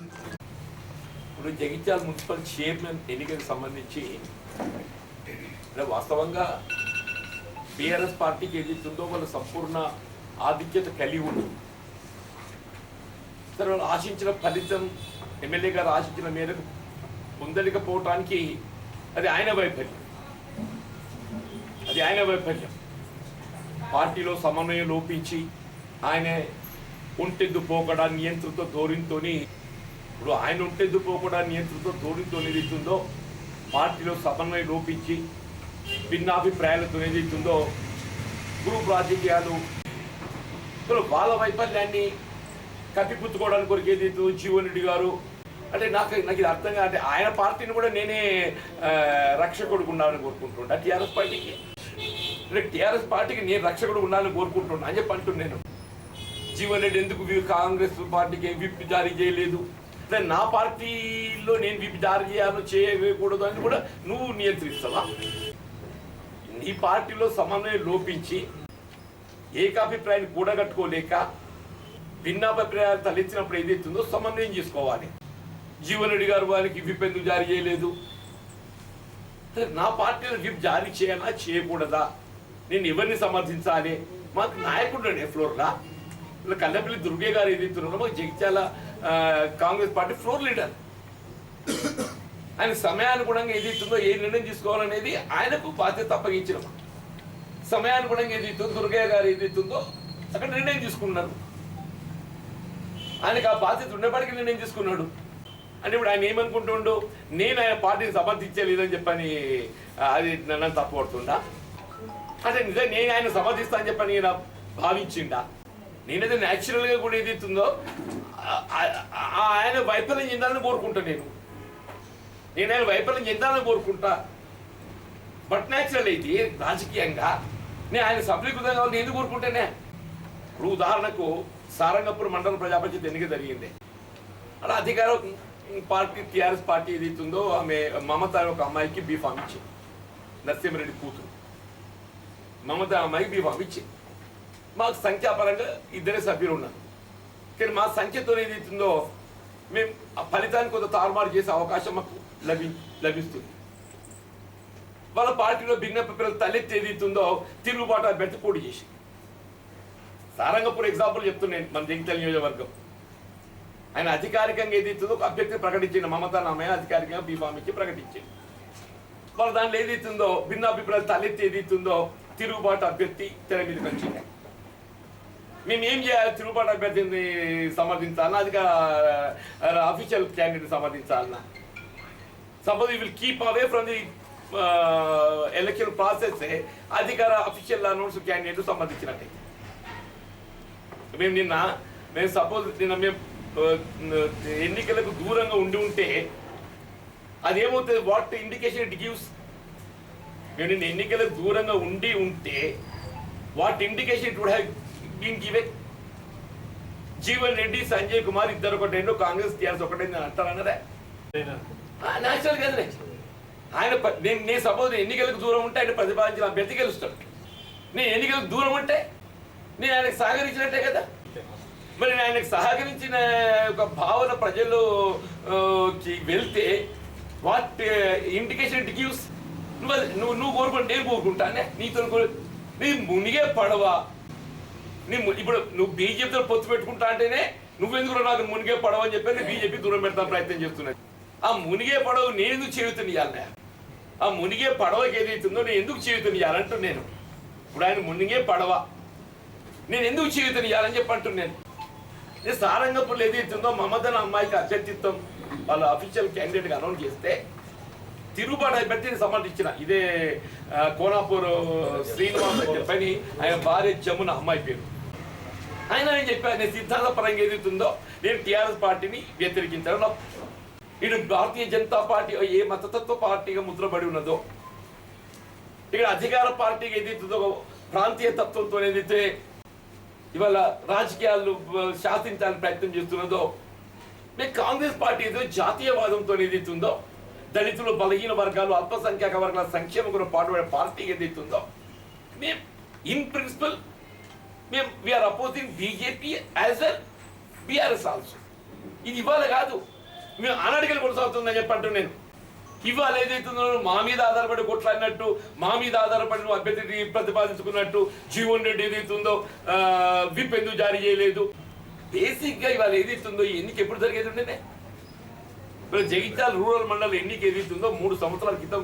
ఇప్పుడు Jagtial municipal chairman ఎన్నికకు సంబంధించి వాస్తవంగా బీఆర్ఎస్ పార్టీకి ఏదైతుందో వాళ్ళ సంపూర్ణ ఆధిక్యత కలిగి ఉంటుంది. సరే, వాళ్ళు ఆశించిన ఫలితం ఎమ్మెల్యే గారు ఆశించిన మేరకు పొందలేకపోవటానికి అది ఆయన వైఫల్యం. పార్టీలో సమన్వయం లోపించి ఆయన ఒంటెద్దు పోకడా నియంత్రిత ధోరణితోని ఇప్పుడు ఆయన ఒంటెద్దు పోకడా నియంత్రిత ధోరణితో ఏదైతుందో పార్టీలో సమన్వయం లోపించి భిన్నాభిప్రాయాలతో ఏదైతుందో గ్రూప్ రాజకీయాలు వాళ్ళ వైఫల్యాన్ని కప్పిపుచ్చుకోవడానికి కొరకు ఏదైతుందో జీవన్ రెడ్డి గారు అంటే నాకు ఇది అర్థంగా అంటే ఆయన పార్టీని కూడా నేనే రక్షకుడు ఉండాలని కోరుకుంటున్నా. టీఆర్ఎస్ పార్టీకి అంటే టీఆర్ఎస్ పార్టీకి నేను రక్షకుడు ఉండాలని కోరుకుంటున్నా అని చెప్పి అంటున్నాను. జీవన్ రెడ్డి ఎందుకు కాంగ్రెస్ పార్టీకి విప్ జారీ చేయలేదు, అంటే నా పార్టీలో నేను విప్ జారీ చేయాలో చేయకూడదు అని కూడా నువ్వు నియంత్రిస్తావా? నీ పార్టీలో సమన్వయం లోపించి ఏకాభిప్రాయాన్ని కూడగట్టుకోలేక భిన్నాభిప్రాయాలు తలెత్తినప్పుడు ఏదైతుందో సమన్వయం చేసుకోవాలి. జీవన్ రెడ్డి గారు వారికి విప్ ఎందుకు జారీ చేయలేదు, నా పార్టీలో విప్ జారీ చేయాలా చేయకూడదా, నేను ఎవరిని సమర్థించాలి? మాకు నాయకుడు ఫ్లోర్లా కల్లపల్లి దుర్గే గారు ఏదైతున్నారో మాకు Jagtial Congress party floor leader. ఆయన సమయానుగుణంగా ఏదైతుందో ఏ నిర్ణయం తీసుకోవాలనేది ఆయనకు బాధ్యత అప్పగించిన సమయానుగుణంగా ఏదైతుందో దుర్గయ్య గారు ఏదైతుందో అక్కడ నిర్ణయం తీసుకున్నారు. ఆయనకు ఆ బాధ్యత ఉండేప్పటికీ నిర్ణయం తీసుకున్నాడు. అంటే ఇప్పుడు ఆయన ఏమనుకుంటుండో నేను ఆయన పార్టీని సమర్థించలేదని చెప్పని అది నన్ను తప్పుపడుతుండా? అంటే నిజంగా నేను ఆయన సమర్థిస్తా అని చెప్పని నేను భావించిండా? నేనైతే న్యాచురల్గా కూడా ఏదైతుందో ఆయన వైఫల్యం చెందాలని కోరుకుంటా. నేను ఆయన వైఫల్యం చెందాలని కోరుకుంటా. బట్ న్యాచురల్ అయితే రాజకీయంగా నేను ఆయన సఫలీకృతం కావాలని ఎందుకు కోరుకుంటానే? ఇప్పుడు ఉదాహరణకు సారంగపూర్ మండల ప్రజాపంచాయతీ ఎన్నిక జరిగింది. అలా అధికార పార్టీ టీఆర్ఎస్ పార్టీ ఏదైతుందో ఆమె మమత ఒక అమ్మాయికి బీఫామ్ ఇచ్చింది. నరసింహారెడ్డి కూతురు మమత అమ్మాయికి బీఫామ్ ఇచ్చింది. మాకు సంఖ్యాపరంగా ఇద్దరే సభ్యులు ఉన్నారు. కానీ మా సంఖ్యతో ఏదైతుందో మేము ఆ ఫలితాన్ని కొంత తారుమారు చేసే అవకాశం మాకు లభిస్తుంది. వాళ్ళ పార్టీలో భిన్నభిప్రాయాలు తలెత్తి ఏదైతుందో తిరుగుబాటు అభ్యర్థి పోటీ చేసి సారంగపూర్ ఎగ్జాంపుల్ చెప్తున్నాను. మన జగిత్యాల నియోజకవర్గం ఆయన అధికారికంగా ఏదైతుందో ఒక అభ్యర్థి ప్రకటించిన మమతా నామయ్య అధికారికంగా బీఫామ్ ఇచ్చి ప్రకటించింది. వాళ్ళ దాంట్లో ఏదైతుందో భిన్నాభిప్రాయాలు తలెత్తి ఏదైతుందో తిరుగుబాటు అభ్యర్థి తెర మీదకి వచ్చింది. మేము ఏం చేయాలి? తిరుగుబాటు అభ్యర్థిని సమర్థించాలన్నా, అధికార అఫీషియల్ క్యాండిడేట్ సమర్థించాలన్నా? Suppose you will keep away from the election process అధికార అఫీషియల్ అనౌన్స్ క్యాండిడేట్ సంబంధించినట్టయితే మేము సపోజ్ మేము ఎన్నికలకు దూరంగా ఉంటే అదేమవుతుంది? What indication it gives? మేము నిన్న ఎన్నికలకు దూరంగా ఉంటే what indication it would have been given? Jeevan Reddy Sanjay Kumar ఇద్దరు ఒకటేంటో కాంగ్రెస్ టీఆర్ఎస్ ఒకటేంది అని అంటారన్నదే న్యాచురల్ కదలే. ఆయన నేను సపోజ్ ఎన్నికలకు దూరం ఉంటే ఆయన ప్రతిపాదించిన అభ్యర్థి గెలుస్తాడు. నేను ఎన్నికలకు దూరం ఉంటే నేను ఆయనకు సహకరించినట్టే కదా. మరి ఆయనకు సహకరించిన ఒక భావన ప్రజల్లోకి వెళ్తే వాట్ ఇండికేషన్ ఇట్ గివ్స్? నువ్వు కోరుకుంటే నేను కోరుకుంటానే నీతో నీ మునిగే పడవ. ఇప్పుడు నువ్వు బీజేపీతో పొత్తు పెట్టుకుంటా అంటేనే నువ్వెందుకు నాకు మునిగే పడవ అని చెప్పి బీజేపీ దూరం పెడతాను ప్రయత్నం చేస్తున్నాను. ఆ మునిగే పడవ నేను ఎందుకు చేయుతనియాలనే? ఆ మునిగే పడవకి ఏదైతుందో నేను ఎందుకు చేయుతనియాలంటూ నేను ఇప్పుడు ఆయన మునిగే పడవ నేను ఎందుకు చేయుతనియాలని చెప్పి అంటున్నాను. నేను సారంగపూర్లో ఏదైతుందో మమతన అమ్మాయికి అభ్యర్థిత్వం వాళ్ళ అఫీషియల్ క్యాండిడేట్గా అనౌన్స్ చేస్తే తిరుగుబాటు అభ్యర్థిని సమర్థించిన ఇదే కోనాపూర్ శ్రీనివాస్ అని చెప్పని ఆయన భార్య జమున అమ్మాయి పేరు. ఆయన నేను చెప్పాను, నేను సిద్ధాంత పరంగా ఏదైతుందో నేను టీఆర్ఎస్ పార్టీని వ్యతిరేకించాను. ఇటు భారతీయ జనతా పార్టీ ఏ మతతత్వ పార్టీగా ముద్రపడి ఉన్నదో, ఇక్కడ అధికార పార్టీకి ఏదైతుందో ప్రాంతీయ తత్వంతో ఏదైతే ఇవాళ రాజకీయాలు శాసించాలని ప్రయత్నం చేస్తున్నదో, మేము కాంగ్రెస్ పార్టీ ఏదో జాతీయవాదంతో ఏదైతుందో దళితులు, బలహీన వర్గాలు, అల్పసంఖ్యాక వర్గాల సంక్షేమ కొరకు పాటుపడే పార్టీకి ఏదైతుందో మేము in principle we are opposing BJP as well BRS also. ఇది ఇవాళ కాదు, మేము ఆనాటికలు కొనసాగుతుందని చెప్పంటూ నేను. ఇవాళ ఏదైతుందో మా మీద ఆధారపడి కొట్లాడినట్టు, మా మీద ఆధారపడి నువ్వు అభ్యర్థిని ప్రతిపాదించుకున్నట్టు, జీవన్ రెడ్డి ఏదైతుందో విప్ ఎందుకు జారీ చేయలేదు, బేసిక్గా ఇవాళ ఏదైతుందో ఈ ఎన్నిక ఎప్పుడు జరిగేది ఉండేనే. ఇప్పుడు జగిత్యాల రూరల్ మండలం ఎన్నిక ఏదైతుందో 3 సంవత్సరాల క్రితం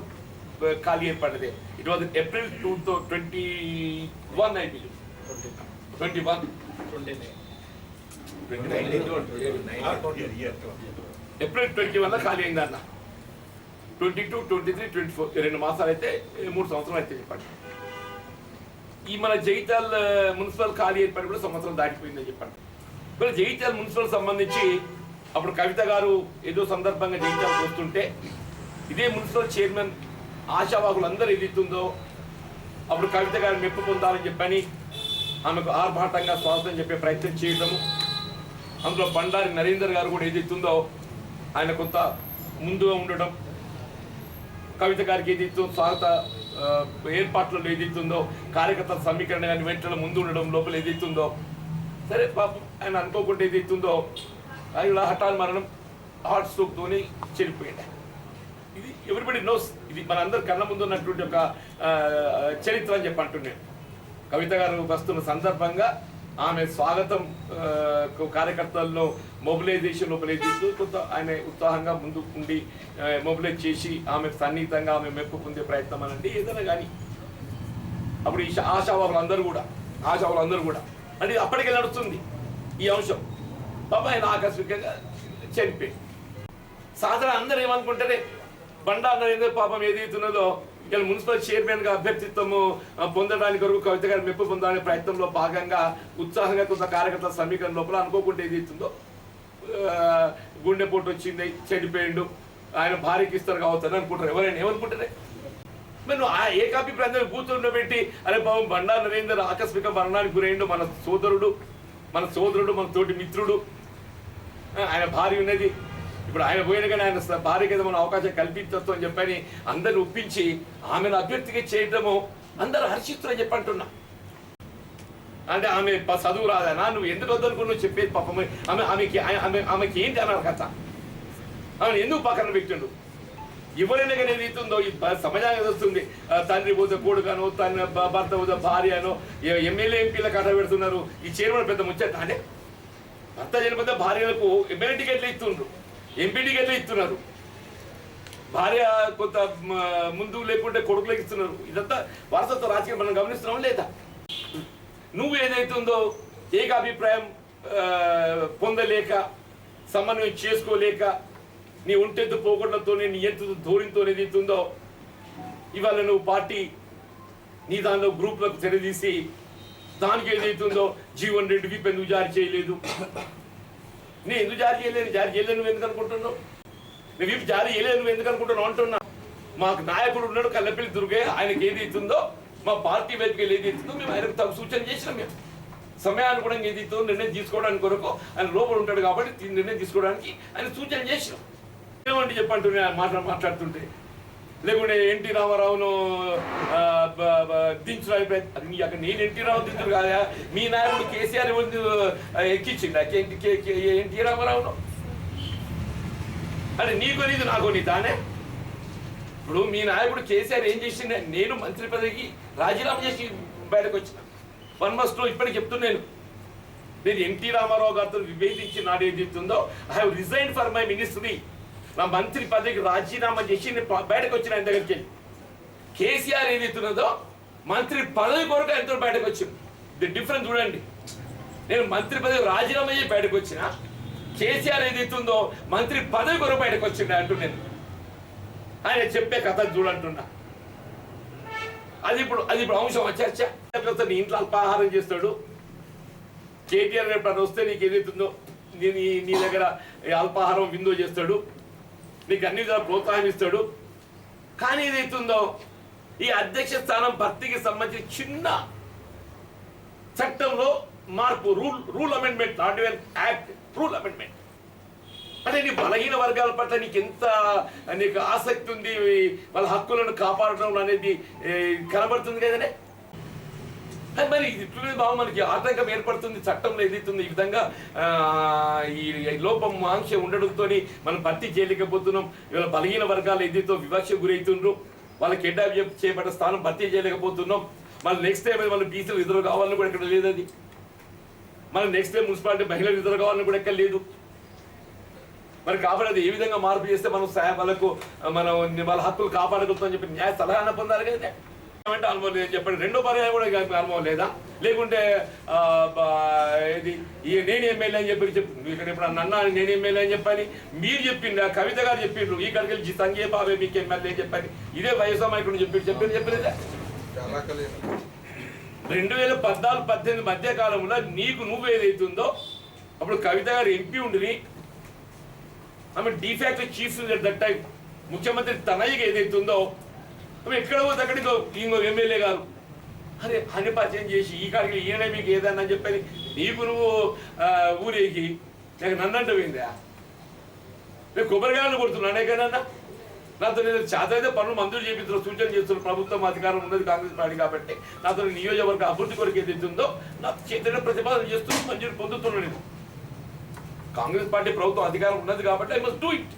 ఖాళీ ఏర్పడ్డది. It was April 2021 I believe, 21 April 21 ఖాళీ అయింది అన్న. 22, 23, 24 2 మాసాలు అయితే 3 సంవత్సరాలు అయితే చెప్పండి. ఈ మన జగిత్యాల మున్సిపల్ ఖాళీ ఏర్పడి కూడా సంవత్సరం దాటిపోయిందని చెప్పండి. ఇప్పుడు జగిత్యాల మున్సిపల్ సంబంధించి అప్పుడు కవిత గారు ఏదో సందర్భంగా జగిత్యాలకు వస్తుంటే ఇదే మున్సిపల్ చైర్మన్ ఆశావాహులు అందరూ ఏదైతుందో అప్పుడు కవిత గారు మెప్పు పొందాలని చెప్పని ఆమెకు ఆర్భాటంగా స్వాగతం చెప్పే ప్రయత్నం చేయడము, అందులో బండారి నరేందర్ గారు కూడా ఏదైతుందో ఆయన కొంత ముందుగా ఉండడం, కవిత గారికి ఏదైతుందో స్వాగత ఏర్పాట్లలో ఏదైతుందో కార్యకర్తల సమీకరణ కానీ వెంటనే ముందు ఉండడం, లోపల ఏదైతుందో సరే పాపం ఆయన అనుకోకుండా ఏదైతుందో ఆయన హఠాన్ మరణం హార్ట్ స్ట్రోక్తోని చనిపోయాడు. ఇది ఎవ్రీబడి నోస్, ఇది మన అందరి కళ్ళ ముందు ఉన్నటువంటి ఒక చరిత్ర అని చెప్పి అంటున్నాను. కవిత గారు వస్తున్న సందర్భంగా ఆమె స్వాగతం కార్యకర్తలను మొబిలైజేషన్ లోపలైజేస్తూ కొంత ఆయన ఉత్సాహంగా ముందు ఉండి మొబిలైజ్ చేసి ఆమె సన్నిహితంగా ఆమె మెప్పు పొందే ప్రయత్నం అనండి ఏదైనా కానీ. అప్పుడు ఈ ఆశావాహులు అందరూ కూడా అంటే అప్పటికే నడుస్తుంది ఈ అంశం. పాప ఆయన ఆకస్మికంగా చనిపోయి సాధారణ అందరూ ఏమనుకుంటారే బండారు నరేందర్ పాపం ఏదైతున్నదో ఇలా మున్సిపల్ చైర్మన్గా అభ్యర్థిత్వము పొందడానికి వరకు కవిత గారు మెప్పు పొందాలనే ప్రయత్నంలో భాగంగా ఉత్సాహంగా కొంత కార్యకర్తల సమీకరణ లోపల అనుకోకుండా ఏదైతుందో గుండెపోటు వచ్చింది, చనిపోయిండు, ఆయన భార్యకి ఇస్తారు కావచ్చు అని అనుకుంటారు. ఎవరైనా ఏమనుకుంటారే మరి నువ్వు ఏకాభిప్రాయం కూర్చుండబెట్టి అరే పాపం బండారు నరేందర్ ఆకస్మిక మరణానికి గురైండు, మన సోదరుడు మన తోటి మిత్రుడు, ఆయన భార్య ఉన్నది, ఇప్పుడు ఆయన పోయిన కానీ ఆయన భార్యకి ఏదో మన అవకాశం కల్పించవచ్చు అని చెప్పని అందరిని ఒప్పించి ఆమెను అభ్యర్థిగా చేయడము అందరూ హర్షిస్తుని చెప్పంటున్నా. అంటే ఆమె చదువు రాదనా, నువ్వు ఎందుకు వద్దనుకుని నువ్వు చెప్పేది పాపం ఆమెకి ఏంటి అన్నారు కదా, ఆమెను ఎందుకు పక్కన పెట్టిండు. ఎవరైనా కానీ ఏదైతుందో ఈ సమాజానికి వస్తుంది, తండ్రి పోతే కొడుకనో తన భర్త పోతే భార్య అనో ఎమ్మెల్యే ఎంపీల కథ పెడుతున్నారు. ఈ చైర్మన్ పెద్ద ముచ్చట అంటే భర్త చనిపోతే భార్యలకు ఎమ్మెల్యే టికెట్లు ఇస్తుండ్రు, ఎంపీ టికెట్లు ఇస్తున్నారు, భార్య కొంత ముందు లేకుంటే కొడుకులకు ఇస్తున్నారు. ఇదంతా వారసత్వ రాజకీయం మనం గమనిస్తున్నాం లేదా? నువ్వు ఏదైతుందో ఏకాభిప్రాయం పొందలేక సమన్వయం చేసుకోలేక నీ ఒంటెత్తు పోగొట్లతో నీ ఎత్తు ధోరణితో ఏదైతుందో ఇవాళ నువ్వు పార్టీ నీ దానిలో గ్రూప్లకు తెరదీసి దానికి ఏదైతుందో జీవన్ రెడ్డి విప్ ఎందుకు జారీ చేయలేదు, నేను ఎందుకు జారీ చేయలేదు నువ్వు ఎందుకు అనుకుంటున్నావు, నువ్వు విప్ జారీ చేయలేదు నువ్వు ఎందుకు అనుకుంటున్నావు అంటున్నా. మాకు నాయకుడు ఉన్నాడు కల్లపల్లి దుర్గయ్య, ఆయనకి ఏదైతుందో మా పార్టీ వైపుకి వెళ్ళి ఏదైతుందో మేము ఆయనకు తగు సూచన చేసినాం. మేము సమయానుగుణంగా ఏదైతుందో నిర్ణయం తీసుకోవడానికి కొరకు ఆయన లోపల ఉంటాడు కాబట్టి నిర్ణయం తీసుకోవడానికి ఆయన సూచన చేసినాం. ఏమంటే చెప్పంటున్నా మాట్లాడుతుంటే లేకుంటే ఎన్టీ రామారావును దించడానికి ప్రయత్నం, అక్కడ నేను ఎన్టీ రావు దించుడు కాదా, మీ నాయకుడు కేసీఆర్ ఎక్కించింది ఎన్టీ రామారావును అంటే నీకో నీది నాకో నీ తానే. ఇప్పుడు మీ నాయకుడు కేసీఆర్ ఏం చేసిండే, నేను మంత్రి పదవికి రాజీనామా చేసి బయటకు వచ్చిన 1+2 ఇప్పటికి చెప్తున్నాను. నేను ఎన్టీ రామారావు గారితో విభేదించి నాడు ఏదైతుందో I have resign for my ministry, నా మంత్రి పదవికి రాజీనామా చేసి నేను బయటకు వచ్చిన ఆయన దగ్గరికి వెళ్ళి. కేసీఆర్ ఏదైతున్నదో మంత్రి పదవి కొరకు ఆయనతో బయటకు వచ్చింది. ది డిఫరెన్స్ చూడండి. నేను మంత్రి పదవి రాజీనామా చేసి బయటకు వచ్చిన, కేసీఆర్ ఏదైతుందో మంత్రి పదవి కొరకు బయటకు వచ్చిండే అంటున్నాను. ఆయన చెప్పే కథ చూడంటున్నా. అది ఇప్పుడు అంశం చర్చ. నీ ఇంట్లో అల్పాహారం చేస్తాడు, కేటీఆర్ రేపు వస్తే నీకు ఏదైతుందో నీ దగ్గర అల్పాహారం విందో చేస్తాడు, నీకు అన్ని విధాలు ప్రోత్సాహిస్తాడు. కానీ ఏదైతుందో ఈ అధ్యక్ష స్థానం భర్తీకి సంబంధించి చిన్న చట్టంలో మార్పు, rule amendment, not even act, rule amendment. అంటే నీ బలహీన వర్గాల పట్ల నీకు ఆసక్తి ఉంది, వాళ్ళ హక్కులను కాపాడడం అనేది కనబడుతుంది కదనే. మరి ఇట్లనే బాగా మనకి ఆటంకం ఏర్పడుతుంది, చట్టంలో ఏదైతుంది ఈ విధంగా ఈ లోపం ఆంక్ష ఉండడంతో మనం భర్తీ చేయలేకపోతున్నాం. ఇవాళ బలహీన వర్గాలు ఏదైతే వివక్ష గురవుతుండ్రు, వాళ్ళకి కేటాయింపు చేయబడ్డ స్థానం భర్తీ చేయలేకపోతున్నాం. మళ్ళీ నెక్స్ట్ టైం వాళ్ళు బీసీలు రిజర్వ్ కావాలని కూడా ఇక్కడ లేదు. అది మళ్ళీ నెక్స్ట్ టైం మున్సిపాలిటీ మహిళలు రిజర్వ్ కావాలని కూడా ఎక్కడ లేదు. మరి కాబట్టి అది ఏ విధంగా మార్పు చేస్తే మనం వాళ్ళకు మనం వాళ్ళ హక్కులు కాపాడగలుగుతామని చెప్పి న్యాయ సలహా పొందాలి కదా. అంటే అనుభవం లేదని చెప్పండి. రెండో పర్యాయం కూడా అనుభవం లేదా? లేకుంటే ఇది నేను ఎమ్మెల్యే అని చెప్పి ఇక్కడ ఇప్పుడు నన్న నేను ఎమ్మెల్యే అని చెప్పని మీరు చెప్పింది, ఆ కవిత గారు చెప్పిండ్రు, ఈ కడికి వెళ్ళి సంజయ్ బాబే మీకు ఎమ్మెల్యే అని చెప్పని ఇదే వయసు నాయకుడు చెప్పలేదా? 2014-18 మధ్య కాలంలో నీకు నువ్వు ఏదైతుందో అప్పుడు కవిత గారు ఎంపీ ఉండి ఆమె డిఫాక్ట్ చీఫ్ దట్ టైం ముఖ్యమంత్రి తనయ్యకి ఏదైతుందో ఆమె ఎక్కడ పోతే అక్కడికి ఇంకో ఎమ్మెల్యే గారు అరే అని పరిచయం చేసి ఈ కాడికి ఈయన మీకు ఏదన్నా అని చెప్పని నీకు నువ్వు ఊరేగి నాకు నన్నంట పోయిందా? నేను కొబ్బరికాయలు కొడుతున్నాను కదన్నా. నాతో నేను చేత అయితే పనులు మంజూరు చేపిస్తున్న సూచన చేస్తున్న ప్రభుత్వం అధికారం ఉన్నది కాంగ్రెస్ పార్టీ కాబట్టి నాతో నియోజకవర్గ అభివృద్ధి కొరకు ఏదైతుందో నాకు చేతుల్లో ప్రతిపాదన చేస్తూ మంజూరు పొందుతున్నాను. నేను కాంగ్రెస్ పార్టీ ప్రభుత్వం అధికారం ఉన్నది కాబట్టి ఐ మస్ట్ డూ ఇట్.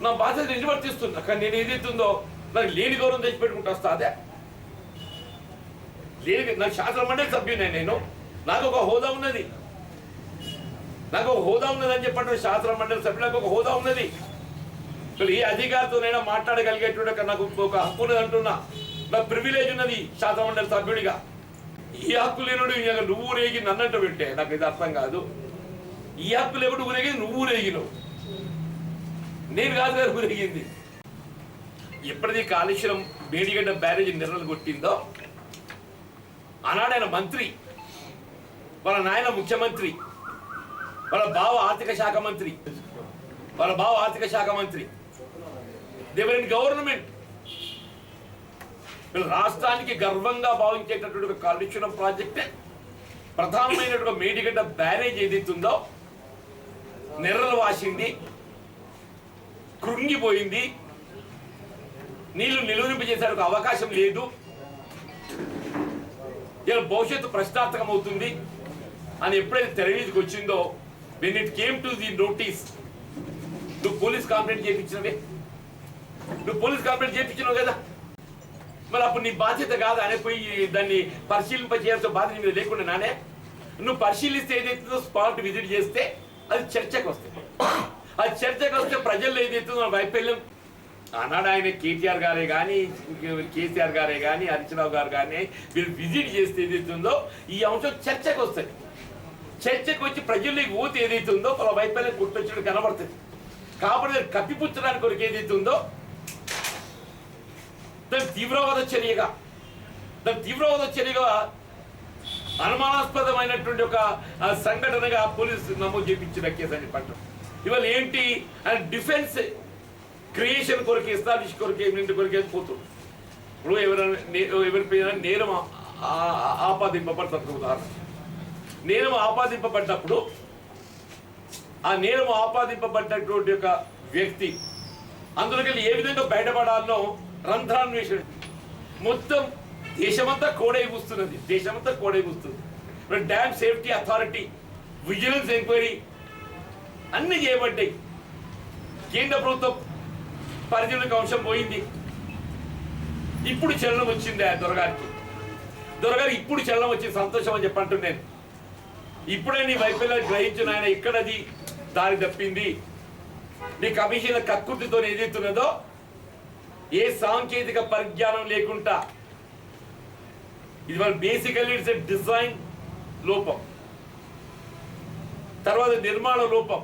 నా బాధ్యత నిర్వర్తిస్తున్నా. కానీ నేను ఏదైతుందో నాకు లేని గౌరవం తెచ్చిపెట్టుకుంటూ వస్తా. అదే లేని నాకు శాసన మండలి సభ్యునే నేను, నాకు ఒక హోదా ఉన్నది, అని చెప్పండి. శాసన మండలి సభ్యులు నాకు ఒక హోదా ఉన్నది. ఏ అధికారితోనైనా మాట్లాడగలిగేటువంటి నాకు ఒక హక్కు ఉన్నది అంటున్నా. నాకు ప్రివిలేజ్ ఉన్నది శాసన మండలి సభ్యుడిగా. ఈ హక్కు లేనుడు నువ్వు ఊరేగి నన్నంటూ పెట్టే నాకు ఇది అర్థం కాదు. ఈ హక్కు లేకుండా ఊరేగి నువ్వు ఊరేగినవు, నేను కాదు గారు ఊరేగింది. ఎప్పటిది కాళేశ్వరం మేడిగడ్డ బ్యారేజ్ నిర్ణయం కొట్టిందో ఆనాడు ఆయన మంత్రి, వాళ్ళ నాయన ముఖ్యమంత్రి, వాళ్ళ బావ ఆర్థిక శాఖ మంత్రి, దేవర్ ఇన్ గవర్నమెంట్. రాష్ట్రానికి గర్వంగా భావించేటటువంటి ఒక కాళేశ్వరం ప్రాజెక్టే ప్రధానమైనటువంటి మేడిగడ్డ బ్యారేజ్ ఏదైతుందో నెర్రలు వాసింది, కృంగిపోయింది, నీళ్లు నిలువరింపజేసే అవకాశం లేదు, ఇలా భవిష్యత్తు ప్రశ్నార్థకం అవుతుంది అని ఎప్పుడైతే తెరవీధికి వచ్చిందో when it came to the notice, నువ్వు పోలీస్ కంప్లైంట్ చేయించినావు కదా. మరి అప్పుడు నీ బాధ్యత కాదు అని పోయి దాన్ని పరిశీలింపజేయాల్సిన బాధ్యత మీద లేకుండా నానే నువ్వు పరిశీలిస్తే ఏదైతుందో స్పాట్ విజిట్ చేస్తే అది చర్చకు వస్తుంది. అది చర్చకు వస్తే ప్రజల్లో ఏదైతుందో వైఫల్యం. ఆనాడు ఆయన కేటీఆర్ గారే కానీ కేసీఆర్ గారే కానీ హరీశ్రావు గారు కానీ మీరు విజిట్ చేస్తే ఏదైతుందో ఈ అంశం చర్చకు వస్తుంది. చర్చకు వచ్చి ప్రజల్లోకి పోతే ఏదైతుందో వాళ్ళ వైఫల్యం గుర్తొచ్చినట్టు కనబడుతుంది. కాబట్టి కప్పిపుచ్చడానికి కొరకు ఏదైతుందో దాని తీవ్రవాద చర్యగా అనుమానాస్పదమైనటువంటి ఒక సంఘటనగా పోలీసు నమోదు చేయించిన కేసు అని చెప్పంటారు. ఇవాళ ఏంటి ఆయన డిఫెన్స్ క్రియేషన్ కొరకు ఎస్టాబ్లిష్ కొరకు కొరకే పోతుంది. ఇప్పుడు ఎవరిపైన నేరం ఆపాదింపబడుతుంది. ఉదాహరణ నేరం ఆపాదింపబడ్డప్పుడు ఆ నేరం ఆపాదింపబడ్డటువంటి ఒక వ్యక్తి అందులోకి ఏ విధంగా బయటపడాలో రంధ్రాన్వేషణ మొత్తం దేశమంతా కోడై కూస్తున్నది. Dam safety authority, vigilance enquiry అన్ని చేయబడ్డాయి. కేంద్ర ప్రభుత్వం పరిధిలోకి అంశం పోయింది. ఇప్పుడు చలనం వచ్చింది ఆ దొరగారికి ఇప్పుడు చలనం వచ్చింది. సంతోషం అని చెప్పంటున్నాను నేను. ఇప్పుడే నీ వైఫల్యాన్ని గ్రహించిన ఆయన ఎక్కడది దారి తప్పింది. నీ కమిషన్ కక్కుర్తితో ఏదైతున్నదో ఏ సాంకేతిక పరిజ్ఞానం లేకుండా ఇది మన బేసికల్లీ ఇట్స్ ఎ డిజైన్ లోపం. తర్వాత నిర్మాణ లోపం.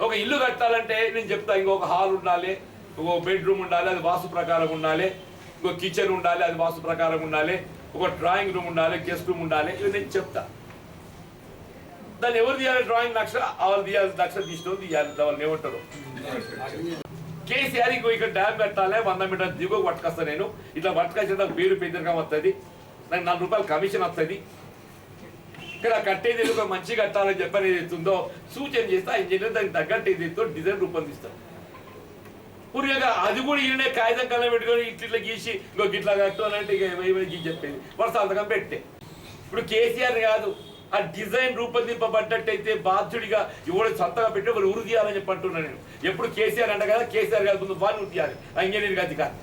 ఒక ఇల్లు కట్టాలంటే నేను చెప్తా ఇంకొక హాల్ ఉండాలి, ఇంకొక బెడ్రూమ్ ఉండాలి, అది వాస్తు ప్రకారం ఉండాలి, ఇంకొక కిచెన్ ఉండాలి, అది వాస్తు ప్రకారం ఉండాలి, ఒక డ్రాయింగ్ రూమ్ ఉండాలి, గెస్ట్ రూమ్ ఉండాలి. ఇవి నేను చెప్తా. దాన్ని ఎవరు తీయాలి? డ్రాయింగ్ నక్ష వాళ్ళు తీయాలి, నక్ష తీసుకోవాలి, తీయాలి. వాళ్ళని ఏమంటారు? కేసీఆర్ ఇక్కడ డ్యామ్ కట్టాలి, 100 మీటర్ల దిగువ పట్టుకొస్తా నేను. ఇట్లా పట్టుకొచ్చిన పేరు పెద్దరికం వస్తుంది, నాకు 4 రూపాయలు కమిషన్ వస్తుంది. ఇక్కడ కట్టేది ఏదో మంచి కట్టాలని చెప్పని ఏదైతుందో సూచన చేస్తే ఆ ఇంజనీర్ దానికి తగ్గట్టు ఏదైతే డిజైన్ రూపొందిస్తారు. పూర్తిగా అది కూడా ఈయనే కాగితం కళ్ళ పెట్టుకొని ఇట్లా గీసి ఇంకో గిట్లా కట్టు అని అంటే గీసి చెప్పేది వాడు సంతకం పెట్టే. ఇప్పుడు కేసీఆర్ కాదు, ఆ డిజైన్ రూపొందింపబడ్డట్టయితే బాధ్యుడిగా ఎవరు సంతకం పెట్టి వాళ్ళు ఉరి తీయాలని చెప్పి అంటున్నాను నేను. ఎప్పుడు కేసీఆర్ అంట కదా, కేసీఆర్ కాదు ముందు వాళ్ళు తీయాలి ఆ ఇంజనీరింగ్ అధికారి.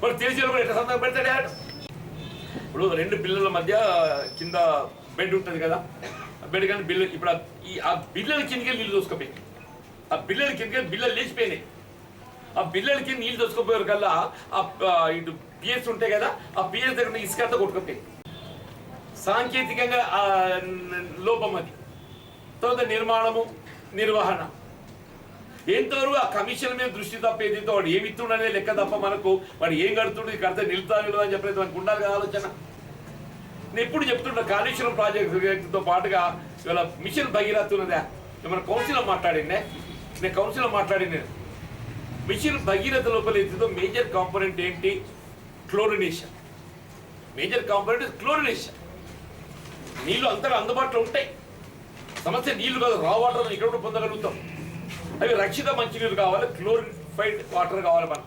వాడు తెలిసి కూడా ఎట్లా సంతకం పెడతాడే. ఇప్పుడు 2 బిల్లల మధ్య కింద బెడ్ ఉంటుంది కదా, బెడ్ కానీ బిల్లు ఇప్పుడు ఆ బిల్లల కిందకి నీళ్ళు దోసుకుపోయి, ఆ బిల్లల కిందకి బిల్లలు లేచిపోయినాయి. ఆ బిల్లల కింద నీళ్ళు దోసుకుపోయారు కల్లా ఇటు పిఎస్ ఉంటాయి కదా, ఆ పిఎస్ దగ్గర ఇసుకంతా కొట్టుకుపోయి సాంకేతికంగా లోపం అది. తర్వాత నిర్మాణము నిర్వహణ ఎంతవరకు ఆ కమిషన్ మీద దృష్టి తప్పేది, వాడు ఏమి ఇస్తుండనే లెక్క తప్ప మనకు వాడు ఏం కడుతుండే కడితే నిలుతా అని చెప్పలేదు మనకు ఉండాలి కదా ఆలోచన. నేను ఎప్పుడు చెప్తుంటా కాళేశ్వరం ప్రాజెక్టుతో పాటుగా ఇవాళ మిషన్ భగీరథ ఉన్నదా, మన కౌన్సిల్లో మాట్లాడిందే, నేను కౌన్సిల్లో మాట్లాడింది. మిషన్ భగీరథ లోపల ఏదో మేజర్ కాంపోనెంట్ ఏంటి, క్లోరినేషన్. Major component chlorination. నీళ్ళు అంతగా అందుబాటులో ఉంటాయి, సమస్య నీళ్లు కాదు, రా వాటర్ ఇక్కడ కూడా పొందగలుగుతాం. అవి రక్షిత మంచినీరు కావాలి, క్లోరిఫైడ్ వాటర్ కావాలి మనం.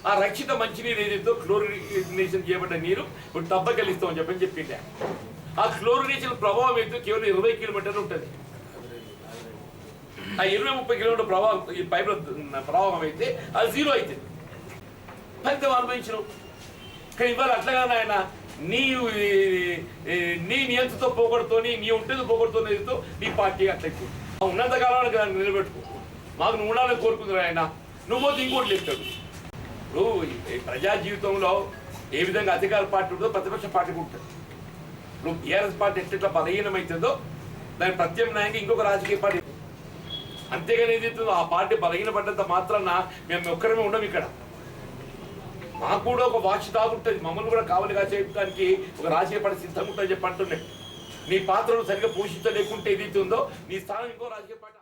ఆ రక్షిత మంచినీరు ఏదైతే క్లోరినేషన్ చేయబడ్డ నీరు ఇప్పుడు తబ్బకెళ్ళిస్తామని చెప్పిండే. ఆ క్లోరినేషన్ ప్రభావం అయితే కేవలం 20 కిలోమీటర్లు ఉంటుంది. ఆ 20-30 కిలోమీటర్ ప్రభావం ఈ పైపుల ప్రభావం అయితే అది 0 అవుతుంది. ఫలితం అనుభవించడం. కానీ ఇవాళ అట్లాగా ఆయన నీ నియంత్రణతో పోగొడుతోని నీ ఉంటేది పోగొడుతోనేదితో నీ పార్టీ అట్లా ఉన్నంత కాలానికి దాన్ని నిలబెట్టుకో. మాకు నువ్వు ఉండాలని కోరుకుంది ఆయన, నువ్వు పోతే ఇంకోటి చెప్తాడు. ఇప్పుడు ప్రజా జీవితంలో ఏ విధంగా అధికార పార్టీ ఉంటుందో ప్రతిపక్ష పార్టీ ఉంటుంది. ఇప్పుడు బీఆర్ఎస్ పార్టీ ఎట్లా బలహీనమవుతుందో దాని ప్రత్యామ్నాయంగా ఇంకొక రాజకీయ పార్టీ. అంతేగాని ఏదైతుందో ఆ పార్టీ బలహీనపడ్డంత మాత్రాన మేము ఒక్కరమే ఉండం ఇక్కడ. మాకు కూడా ఒక వాక్షితాగు ఉంటుంది, మమ్మల్ని కూడా కావలిగా చేయడానికి ఒక రాజకీయ పార్టీ సిద్ధంగా ఉంటుందని చెప్పి అంటున్నాడు. నీ పాత్రను సరిగ్గా పోషించలేకుంటే ఏదైతే ఉందో నీ స్థానం ఇంకో రాజకీయ పార్టీ